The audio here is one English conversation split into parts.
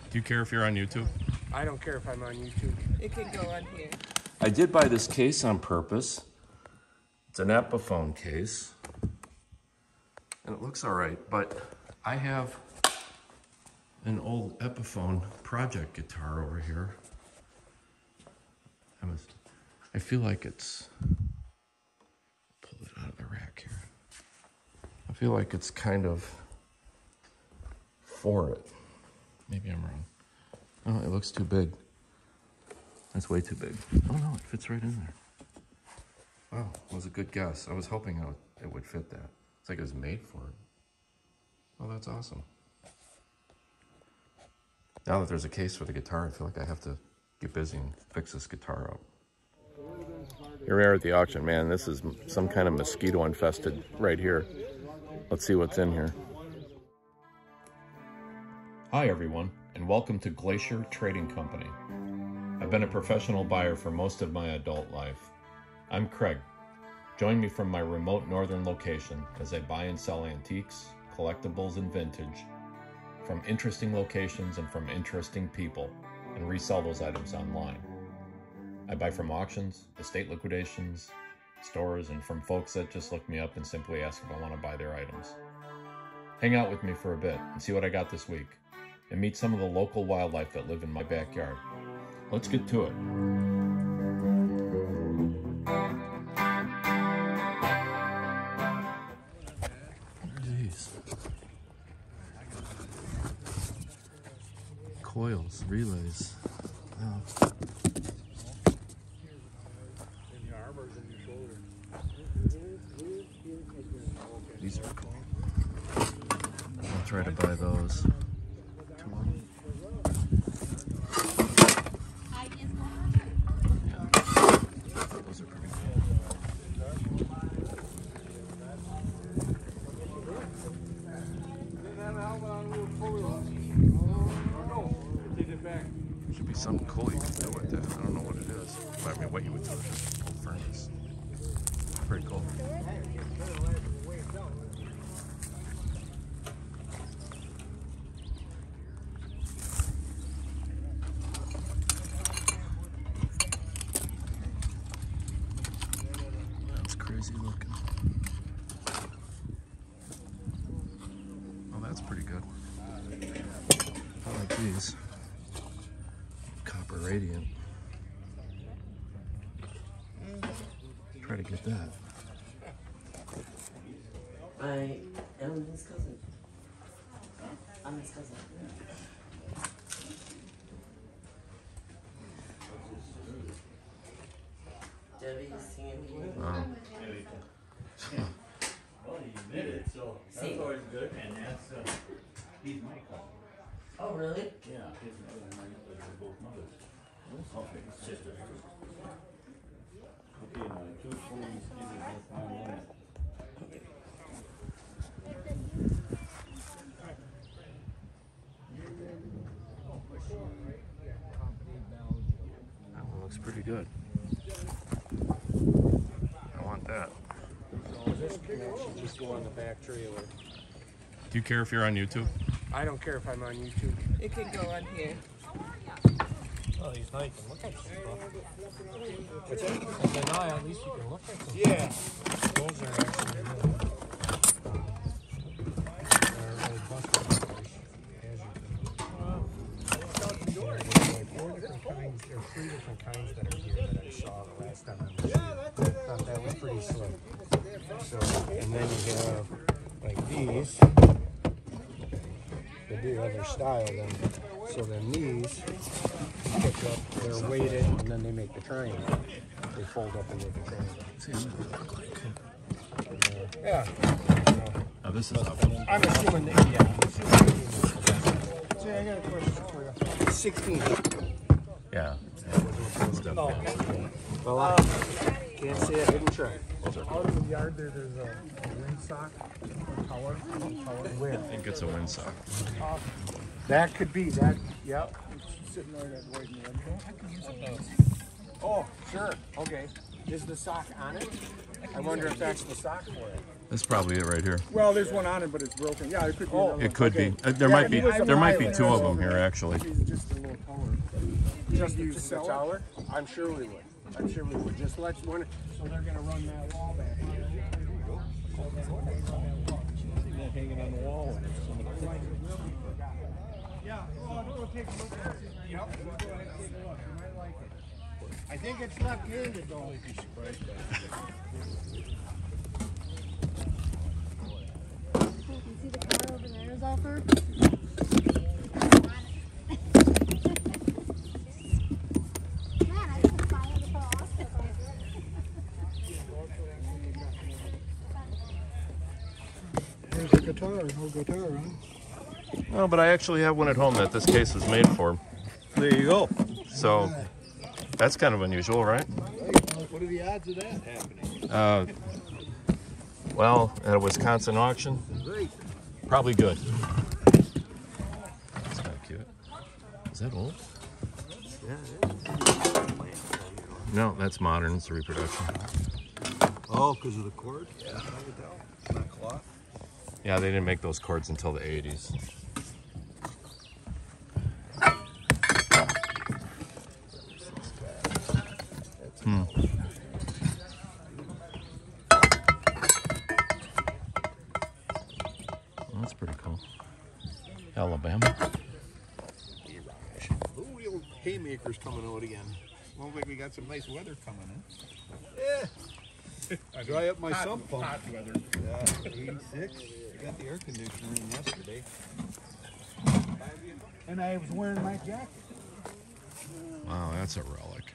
Do you care if you're on YouTube? I don't care if I'm on YouTube. It can go on here. I did buy this case on purpose. It's an Epiphone case. And it looks all right, but I have an old Epiphone project guitar over here. I feel like it's, pull it out of the rack here. I feel like it's kind of for it. Maybe I'm wrong. Oh, it looks too big. That's way too big. Oh no, it fits right in there. Wow, that was a good guess. I was hoping it would fit that. It's like it was made for it. Oh, that's awesome. Now that there's a case for the guitar, I feel like I have to get busy and fix this guitar up. Here we are at the auction. Man, this is some kind of mosquito infested right here. Let's see what's in here. Hi everyone, and welcome to Glacier Trading Company. I've been a professional buyer for most of my adult life. I'm Craig. Join me from my remote northern location as I buy and sell antiques, collectibles, and vintage from interesting locations and from interesting people, and resell those items online. I buy from auctions, estate liquidations, stores, and from folks that just look me up and simply ask if I want to buy their items. Hang out with me for a bit and see what I got this week, and meet some of the local wildlife that live in my backyard. Let's get to it. Jeez. Coils, relays. Wow. These are cool. I'll try to buy those. Yeah, those are pretty cool. There should be something cool you can do with that. I don't know what it is. I mean, what you would do with a furnace. Pretty cool. That's crazy looking. Oh, that's pretty good. I like these. Copper radiant. Try to get that. I am his cousin. I'm his cousin. Debbie's singing. Wow. Well, you did it, so that's always good, and that's, he's my cousin. Oh, really? Yeah, his mother and my mother are both mothers. Okay, sisters. Okay, now, 2 spoons, give me just 1 minute. That one looks pretty good. I want that. So this can actually just go on the back trailer. Do you care if you're on YouTube? I don't care if I'm on YouTube. It can go on here. Oh, he's nice. Look at this stuff. What's that? I said, no, at least you can look at them. Yeah. Those are actually really, really busted, as you can. There are 3 different kinds that are here that I saw the last time I was here. I thought that was pretty slick. So, and then you have like these. They do other style then. So then these pick up, they're weighted, and then they make the triangle. They fold up and make a triangle. See what they look like. Yeah. Oh, this is I'm assuming that, yeah. I'm assuming that. See, I got a question for you. 16. yeah. Oh. Well, I can't say I didn't try. Out of the yard there's a windsock tower. Where? I think it's a windsock. That could be that. Yep. It's sitting there that way in the window. I can use it. Oh, sure. Okay. Is the sock on it? I wonder if that's the sock for it. That's probably it right here. Well, there's one on it, but it's broken. Yeah, it could be. It could be. There Yeah, might be. he was a There might be pilot, two of so them here actually. He's just a little tower. Just use the tower? I'm sure we would. I'm sure we would. Just let one. So they're gonna run that wall back here. That hanging on the wall. Yeah, well, we'll take a look at it. Yep. We'll go ahead and take a look. You might like it. I think it's left-handed though. You'd be surprised by You can see the car over there is all for. Man, I just fired the car off. There's a guitar, no guitar, huh? No, but I actually have one at home that this case was made for. There you go. So that's kind of unusual, right? What are the odds of that happening? Well, at a Wisconsin auction, Great. probably good. That's kind of cute. Is that old? Yeah, No, that's modern. It's a reproduction. oh, because of the cord? Yeah, I can tell. It's not cloth. Yeah, they didn't make those cords until the 80s. Well, that's pretty cool. Alabama. Ooh, haymakers coming out again. Looks like we got some nice weather coming in. Yeah. Dry up my sump pump. Hot weather. Yeah, 86. I got the air conditioner in yesterday. And I was wearing my jacket. Wow, that's a relic.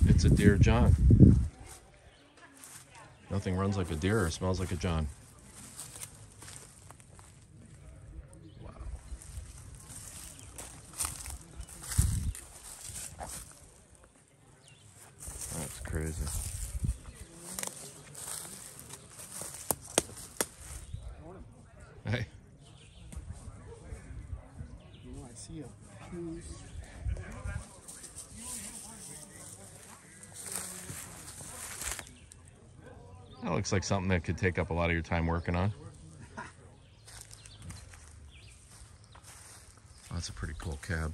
It's a deer John. Nothing runs like a deer or smells like a John. Wow. That's crazy. Hey. Oh, I see a fuse. That looks like something that could take up a lot of your time working on. Oh, that's a pretty cool cab.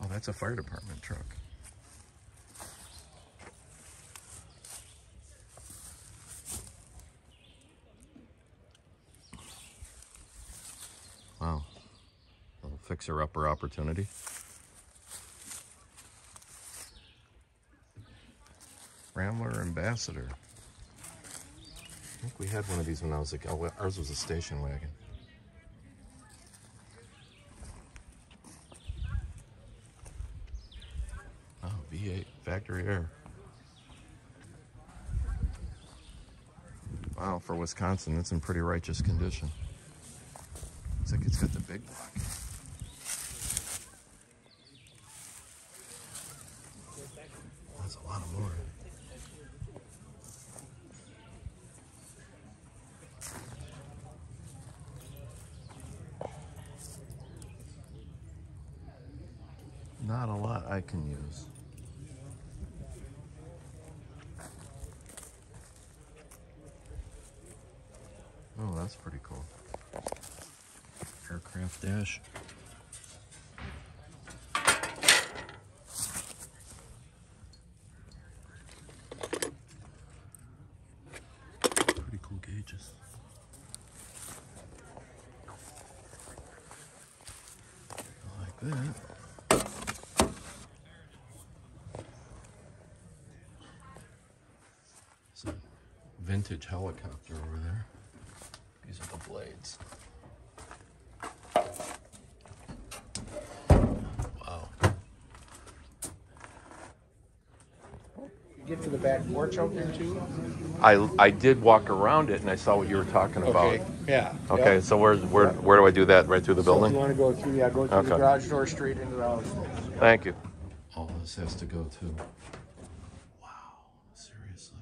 Oh, that's a fire department truck. Wow. A little fixer-upper opportunity. Rambler Ambassador. I think we had one of these when I was like, oh, ours was a station wagon. Oh, V8 factory air. Wow, for Wisconsin, it's in pretty righteous condition. Looks like it's got the big block. That's a lot of more. Not a lot I can use. Oh, that's pretty cool. Aircraft dash. Pretty cool gauges. Like that. It's a vintage helicopter over there. These are the blades. Wow. You get to the back porch out there too? I did walk around it and I saw what you were talking about. Okay, yeah. Okay, so where do I do that? Right through the So if building? you want to go through, yeah, go through the Okay. garage door straight into the house. Thank you. All this has to go too. Wow, seriously.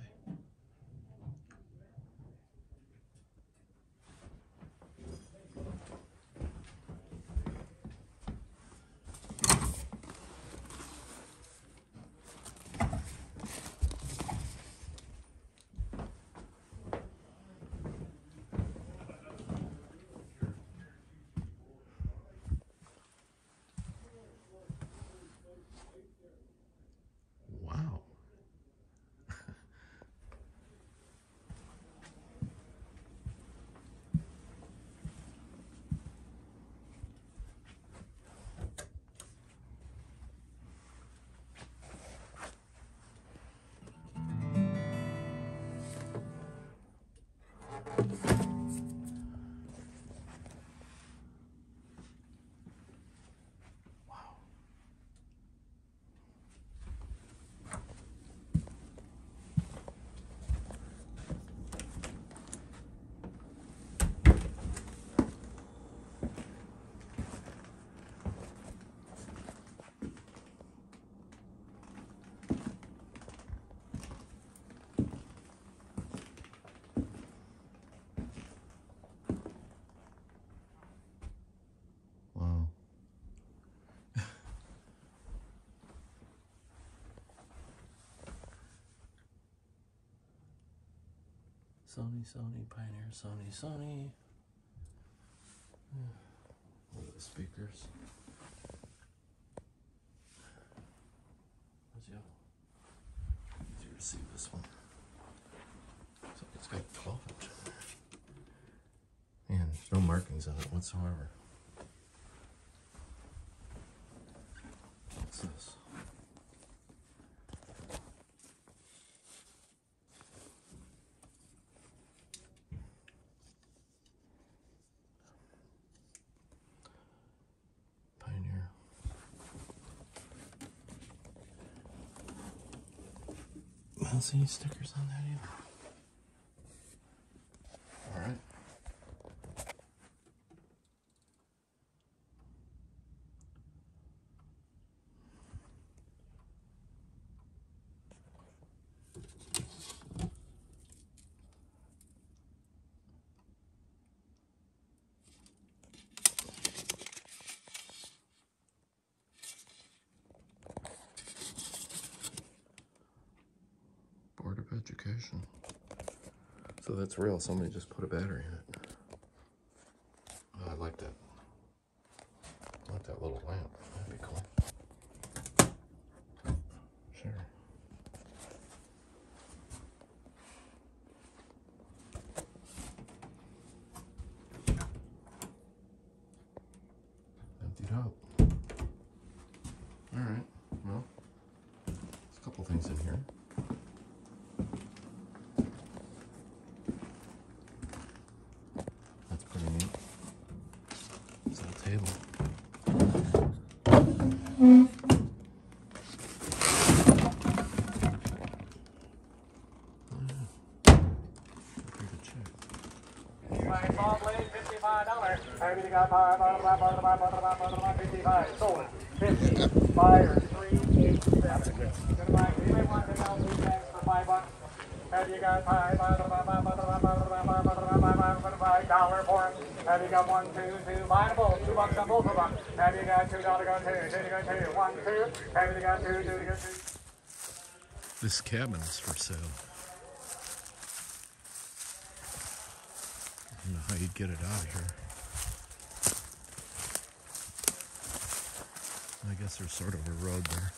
Sony, Sony, Pioneer, Sony, Sony. Look at the speakers. Where's the other one? Easier to see this one. Looks like it's got 12 inch. Man, there's no markings on it whatsoever. What's this? Pioneer. I don't see any stickers on that either. All right. Board of Education. So that's real. Somebody just put a battery in it. Oh, I like that. I like that little lamp. That'd be cool. Sure. Emptied out. All right. Well, there's a couple things in here. That's pretty neat. It's a table. Pretty good check. Saw blade, $55. Maybe you got 55 sold. 50 buyers, 387. Gonna buy anybody want anything else? These bags for $5. Have you got $5 for them? Have you got 1, 2, 2? Buy them both. $2 on both of them. Have you got $2 to go 2? 2 to go 2. 1, 2. Have you got 2, 2 to go 2? This cabin is for sale. I don't know how you'd get it out of here. I guess there's sort of a road there.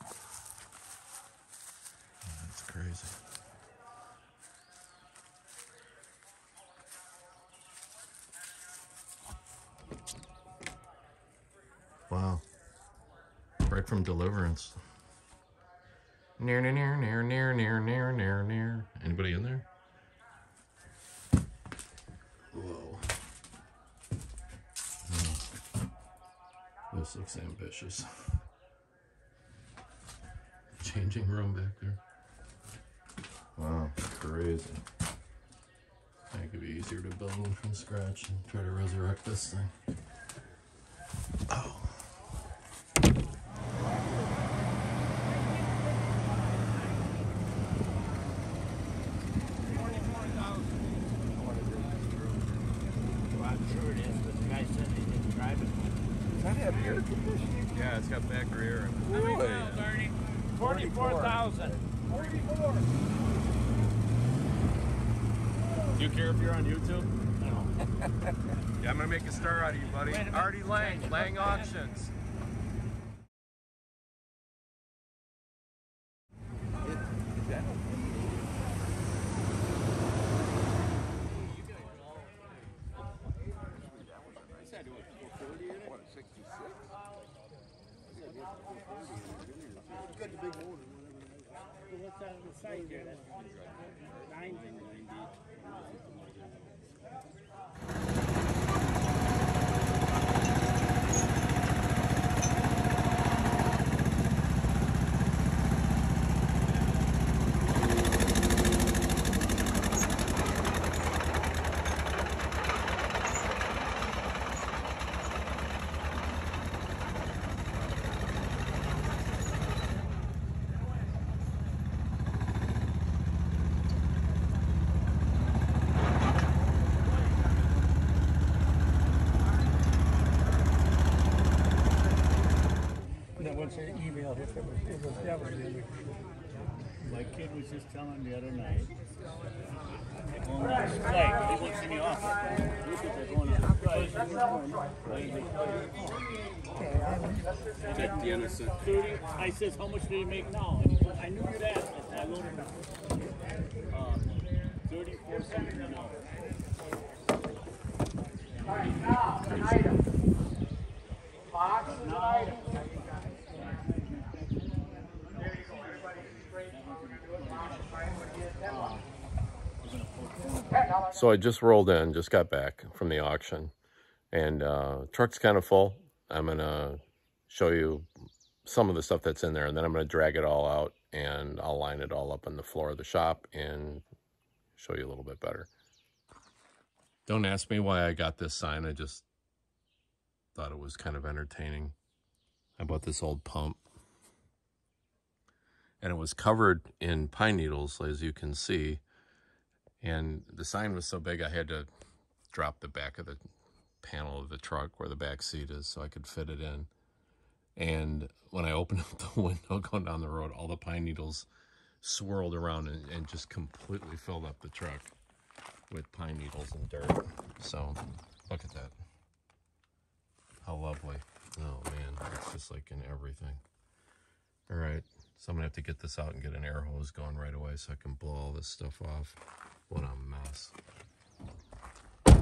Oh, that's crazy. Wow. Right from Deliverance. Near. Anybody in there? Whoa. Oh. This looks ambitious. Changing room back there. Wow, crazy. I think it'd be easier to build one from scratch and try to resurrect this thing. Oh. Yeah, it's got back rear. Really? 44,000. Do you care if you're on YouTube? No. Yeah, I'm gonna make a star out of you, buddy. Artie Lang, Lang Auctions. What's on the side there? That's 90. to email if it was definitely. My kid was just telling the other night. Like, he wants me off. Look at they're going on price. Check the innocent. 30. I says, how much do you make now? And he goes, I knew you'd ask. I said, I loaded him. 34 something an hour. Now, an item. Box is an item. There you go, everybody straight. We're going to do it. Box is right. $10. So I just rolled in, just got back from the auction, and truck's kind of full. I'm going to show you some of the stuff that's in there, and then I'm going to drag it all out, and I'll line it all up on the floor of the shop and show you a little bit better. Don't ask me why I got this sign. I just thought it was kind of entertaining. I bought this old pump, and it was covered in pine needles, as you can see. And the sign was so big I had to drop the back of the panel of the truck where the back seat is so I could fit it in. And when I opened up the window going down the road, all the pine needles swirled around and just completely filled up the truck with pine needles and dirt. So look at that. How lovely. Oh man, it's just like in everything. All right, so I'm gonna have to get this out and get an air hose going right away so I can blow all this stuff off. What a mess. Yeah,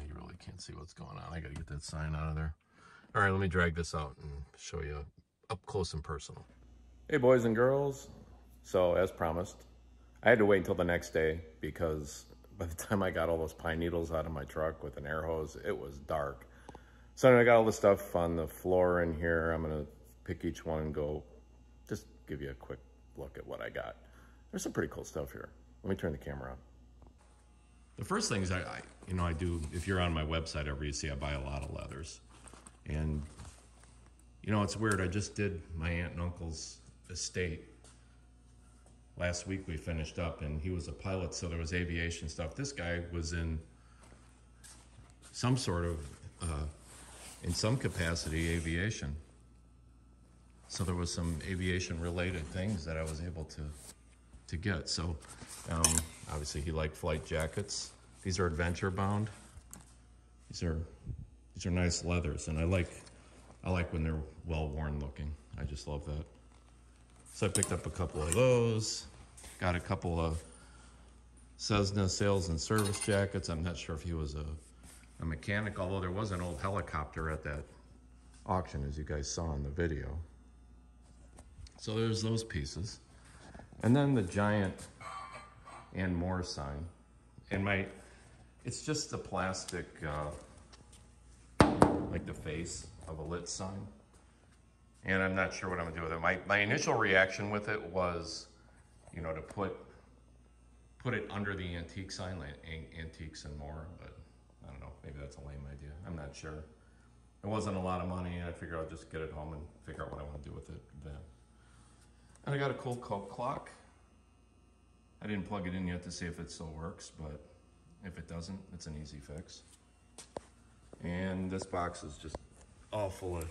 you really can't see what's going on. I gotta get that sign out of there. All right, let me drag this out and show you up close and personal. Hey boys and girls. So as promised, I had to wait until the next day because by the time I got all those pine needles out of my truck with an air hose, it was dark. So I got all the stuff on the floor in here. I'm gonna pick each one and go just give you a quick look at what I got. There's some pretty cool stuff here. Let me turn the camera on. The first things I do, if you're on my website ever, you see I buy a lot of leathers. And you know, it's weird. I just did my aunt and uncle's estate. Last week we finished up, and he was a pilot, so there was aviation stuff. This guy was in some sort of, in some capacity, aviation. So there was some aviation-related things that I was able to get. So obviously he liked flight jackets. These are adventure bound. These are nice leathers, and I like when they're well worn looking. I just love that. So I picked up a couple of those. Got a couple of Cessna sales and service jackets. I'm not sure if he was a mechanic, although there was an old helicopter at that auction, as you guys saw in the video. So there's those pieces. And then the giant and more sign. And it's just the plastic, like the face of a lit sign. And I'm not sure what I'm gonna do with it. My initial reaction with it was, you know, to put it under the antique sign, like antiques and more, but I don't know, maybe that's a lame idea. I'm not sure. It wasn't a lot of money, and I figured I'll just get it home and figure out what I want to do with it then. And I got a cool Coke clock. I didn't plug it in yet to see if it still works, but if it doesn't, it's an easy fix. And this box is just all full of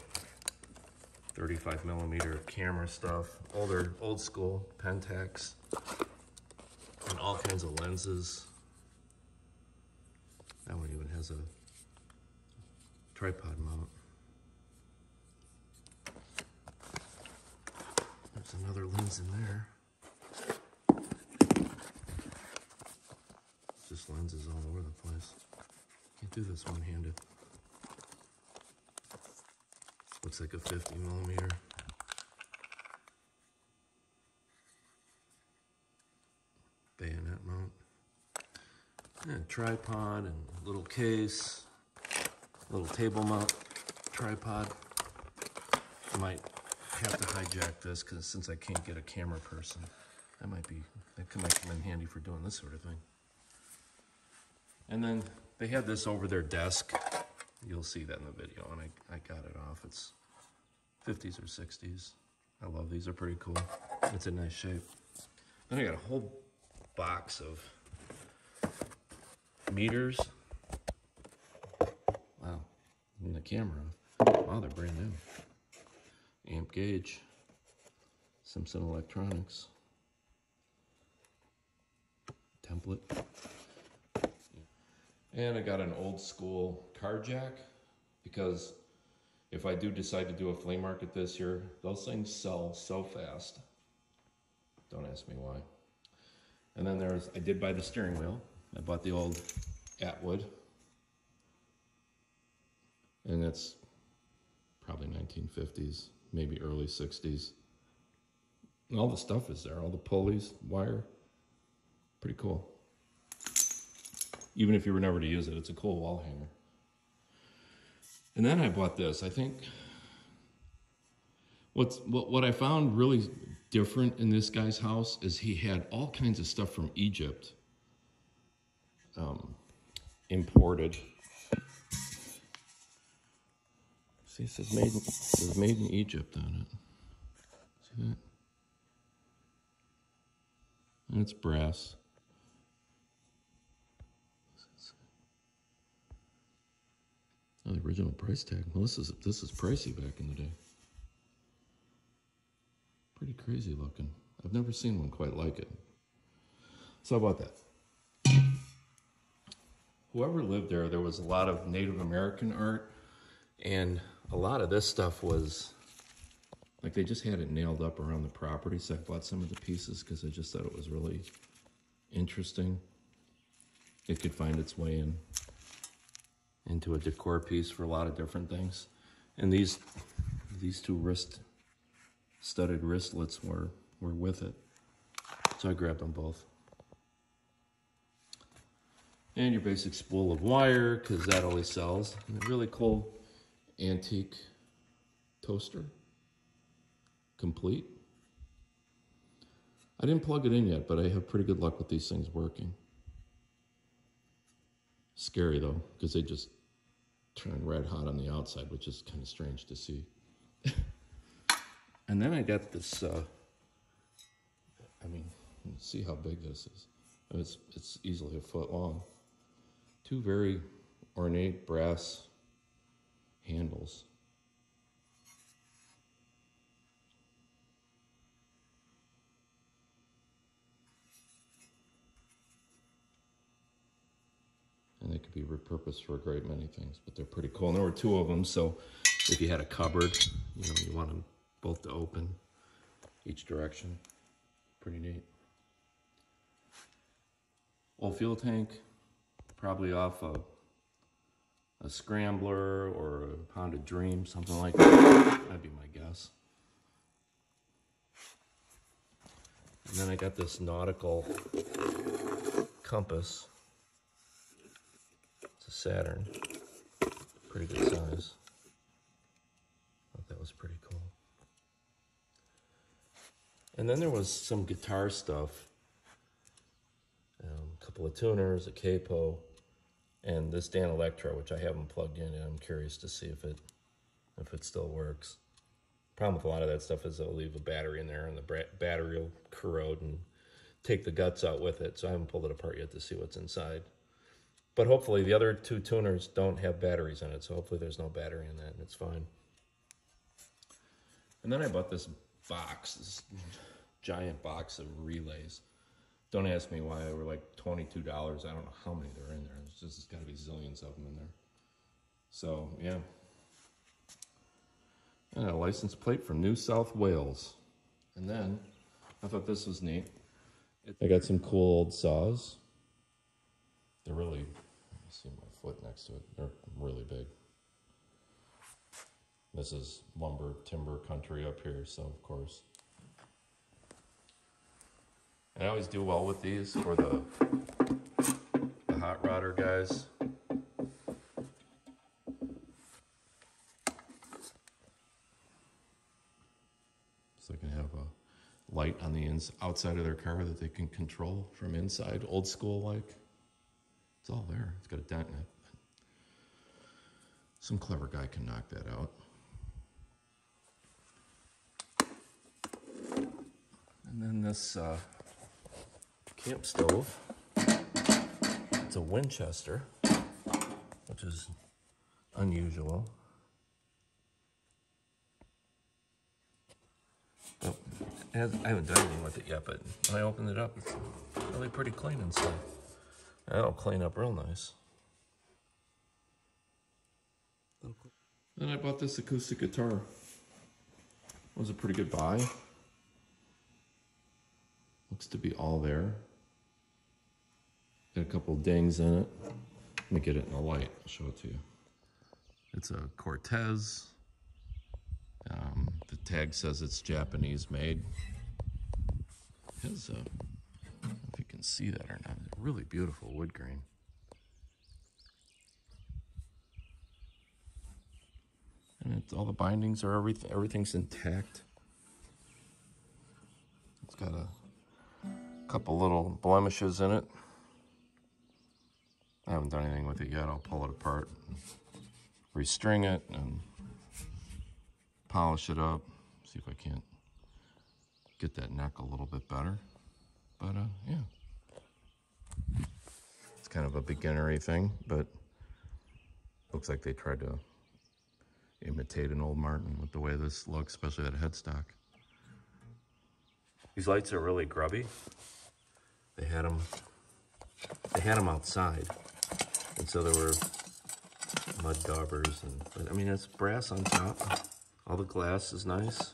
35mm camera stuff, old school Pentax, and all kinds of lenses. That one even has a tripod mount. There's another lens in there. Just lenses all over the place. Can't do this one-handed. Looks like a 50mm. Bayonet mount. And tripod and little case. Little table mount tripod. I might have to hijack this because since I can't get a camera person, that might come in handy for doing this sort of thing. And then they had this over their desk. You'll see that in the video, and I got it off. It's 50s or 60s. I love these, they're pretty cool. It's in nice shape. Then I got a whole box of meters. Wow, the camera off. Wow, they're brand new. Amp gauge. Simpson Electronics. Template. And I got an old school car jack, because if I do decide to do a flea market this year, those things sell so fast. Don't ask me why. And then I did buy the steering wheel. I bought the old Atwood. And it's probably 1950s, maybe early 60s. And all the stuff is there, all the pulleys, wire. Pretty cool. Even if you were never to use it, it's a cool wall hanger. And then I bought this. I think what I found really different in this guy's house is he had all kinds of stuff from Egypt imported. See, it says made in Egypt on it. See that? And it's brass. Oh, the original price tag. Well, this is pricey back in the day. Pretty crazy looking. I've never seen one quite like it. So how about that? Whoever lived there, there was a lot of Native American art, and a lot of this stuff was like they just had it nailed up around the property. So I bought some of the pieces because I just thought it was really interesting. It could find its way into a decor piece for a lot of different things. And these two studded wristlets were with it. So I grabbed them both. And your basic spool of wire, because that always sells. And a really cool antique toaster. Complete. I didn't plug it in yet, but I have pretty good luck with these things working. Scary though, because they just turn red hot on the outside, which is kind of strange to see. And then I got this, I mean, see how big this is. It's easily a foot long. Two very ornate brass handles. And they could be repurposed for a great many things, but they're pretty cool. And there were two of them, so if you had a cupboard, you want them both to open each direction. Pretty neat. Old fuel tank, probably off a Scrambler or a Honda Dream, something like that. That'd be my guess. And then I got this nautical compass. It's a Saturn. Pretty good size. Thought that was pretty cool. And then there was some guitar stuff. A couple of tuners, a capo, and this Dan Electro, which I haven't plugged in, and I'm curious to see if it still works. Problem with a lot of that stuff is they'll leave a battery in there, and the battery will corrode and take the guts out with it. So I haven't pulled it apart yet to see what's inside. But hopefully the other two tuners don't have batteries in it, so hopefully there's no battery in that, and it's fine. And then I bought this box, this giant box of relays. Don't ask me why. They were like $22. I don't know how many there are in there. There's got to be zillions of them in there. So, yeah. And a license plate from New South Wales. And then, I thought this was neat. I got some cool old saws. They're really, let me see my foot next to it. They're really big. This is lumber, timber country up here, so of course. I always do well with these for the hot rodder guys. So they can have a light on the outside of their car that they can control from inside, old school like. It's all there. It's got a dent in it. Some clever guy can knock that out. And then this camp stove. It's a Winchester, which is unusual. I haven't done anything with it yet, but when I opened it up, it's really pretty clean inside. That'll clean up real nice. Then I bought this acoustic guitar. It was a pretty good buy. Looks to be all there. Got a couple dings in it. Let me get it in the light. I'll show it to you. It's a Cortez. The tag says it's Japanese made. It has, I don't know if you can see that or not. Really beautiful wood grain. And all the bindings are everything's intact. It's got a couple little blemishes in it. I haven't done anything with it yet. I'll pull it apart, restring it, and polish it up. See if I can't get that neck a little bit better. But yeah, it's kind of a beginnery thing, but looks like they tried to imitate an old Martin with the way this looks, especially that headstock. These lights are really grubby. They had them outside, and so there were mud daubers, but I mean, it's brass on top. All the glass is nice.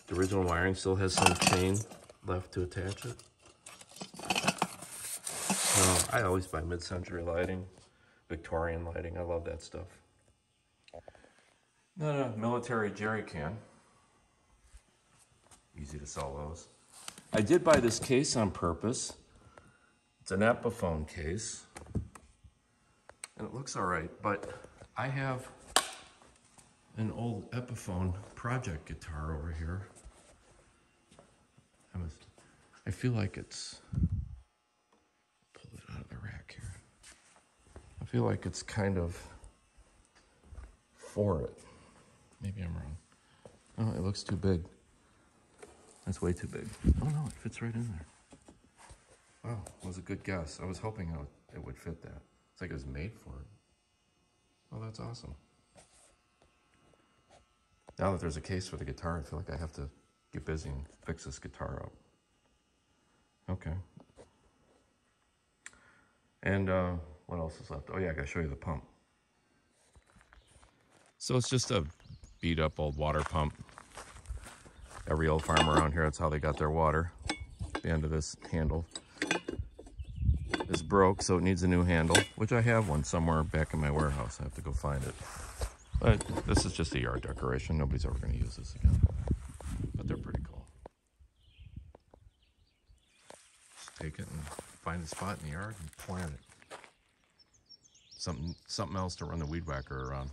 The original wiring still has some chain left to attach it. So I always buy mid-century lighting, Victorian lighting. I love that stuff. Then a military jerry can. Easy to sell those. I did buy this case on purpose. It's an Epiphone case. And it looks all right, but I have an old Epiphone project guitar over here. I feel like it's, pull it out of the rack here. I feel like it's kind of for it. Maybe I'm wrong. Oh, it looks too big. That's way too big. Oh no, it fits right in there. Wow, that was a good guess. I was hoping it would fit that. It's like it was made for it. Well, that's awesome. Now that there's a case for the guitar, I feel like I have to get busy and fix this guitar up. Okay. And what else is left? Oh yeah, I gotta show you the pump. So it's just a beat up old water pump. Every old farmer around here, that's how they got their water. The end of this handle is broke, so it needs a new handle, which I have one somewhere back in my warehouse. I have to go find it. But this is just a yard decoration. Nobody's ever going to use this again. But they're pretty cool. Just take it and find a spot in the yard and plant it. Something else to run the weed whacker around.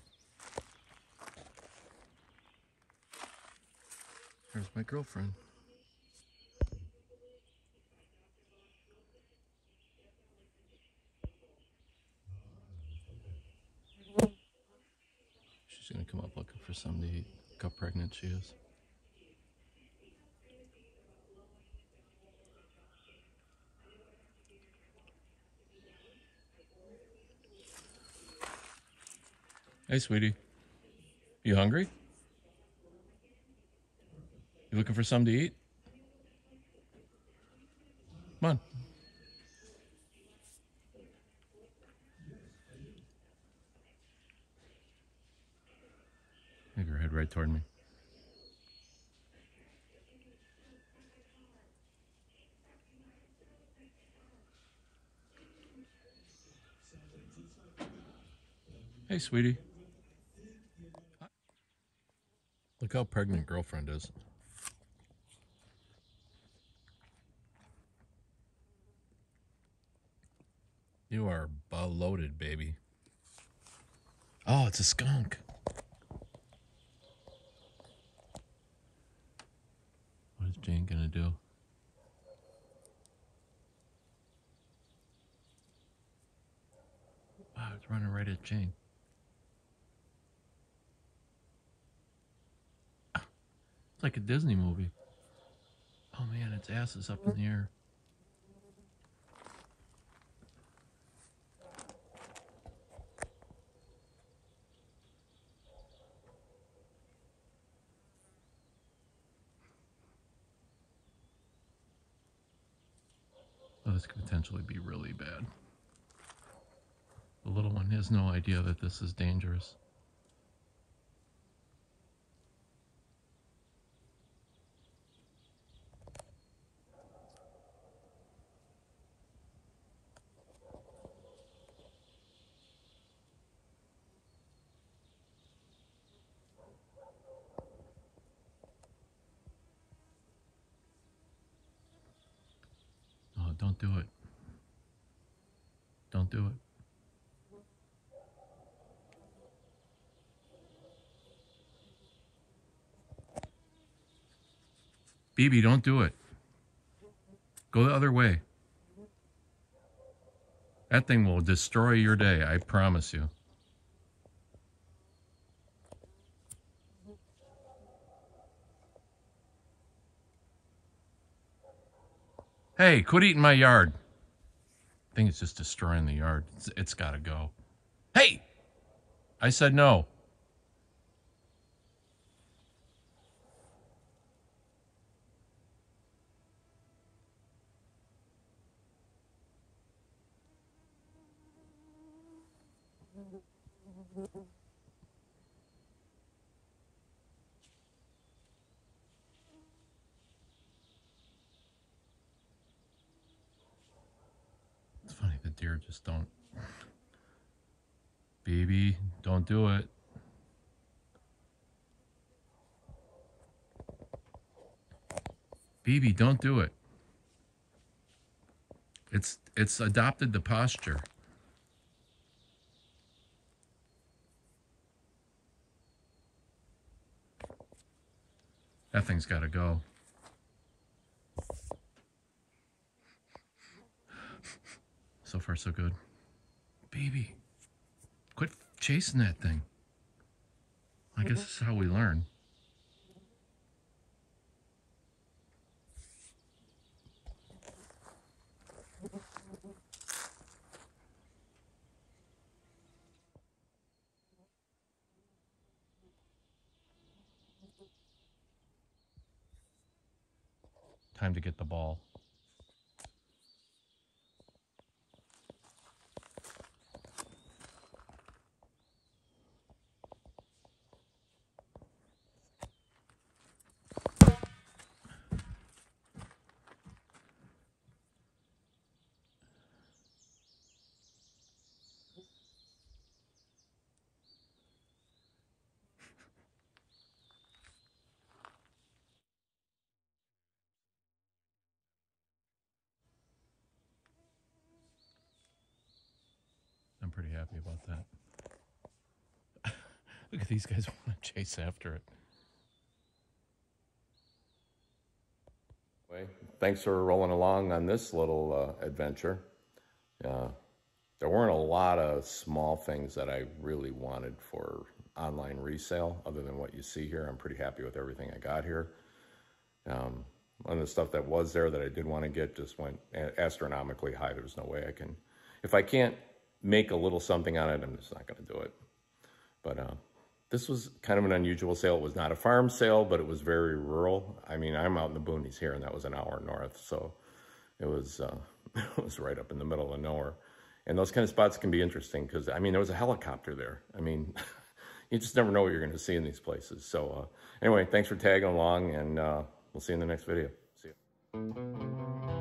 There's my girlfriend. She's gonna come up looking for something to eat. Look how pregnant she is. Hey, sweetie. You hungry? You looking for something to eat? Come on. Maybe her head right toward me. Hey, sweetie. Look how pregnant girlfriend is. You are loaded, baby. Oh, it's a skunk. What is Jane gonna do? Wow, it's running right at Jane. It's like a Disney movie. Oh man, its ass is up in the air. Oh, this could potentially be really bad. The little one has no idea that this is dangerous. Oh, don't do it. Don't do it. BB, don't do it. Go the other way. That thing will destroy your day, I promise you. Hey, quit eating my yard. I think it's just destroying the yard. It's got to go. Hey! I said no. It's funny, the deer just don't. Baby, don't do it. Baby, don't do it. It's adopted the posture. That thing's got to go. So far, so good. Baby, quit chasing that thing. I guess this is how we learn. Time to get the ball. I'm pretty happy about that. Look at these guys want to chase after it. Thanks for rolling along on this little adventure. There weren't a lot of small things that I really wanted for online resale other than what you see here. I'm pretty happy with everything I got here. One of the stuff that was there that I did want to get just went astronomically high. There's no way I can, if I can't make a little something on it, I'm just not going to do it. But this was kind of an unusual sale. It was not a farm sale, but it was very rural. I mean, I'm out in the boonies here, and that was an hour north, so it was it was right up in the middle of nowhere. And those kind of spots can be interesting because, I mean, there was a helicopter there. I mean, you just never know what you're going to see in these places. So anyway, thanks for tagging along, and we'll see you in the next video. See you.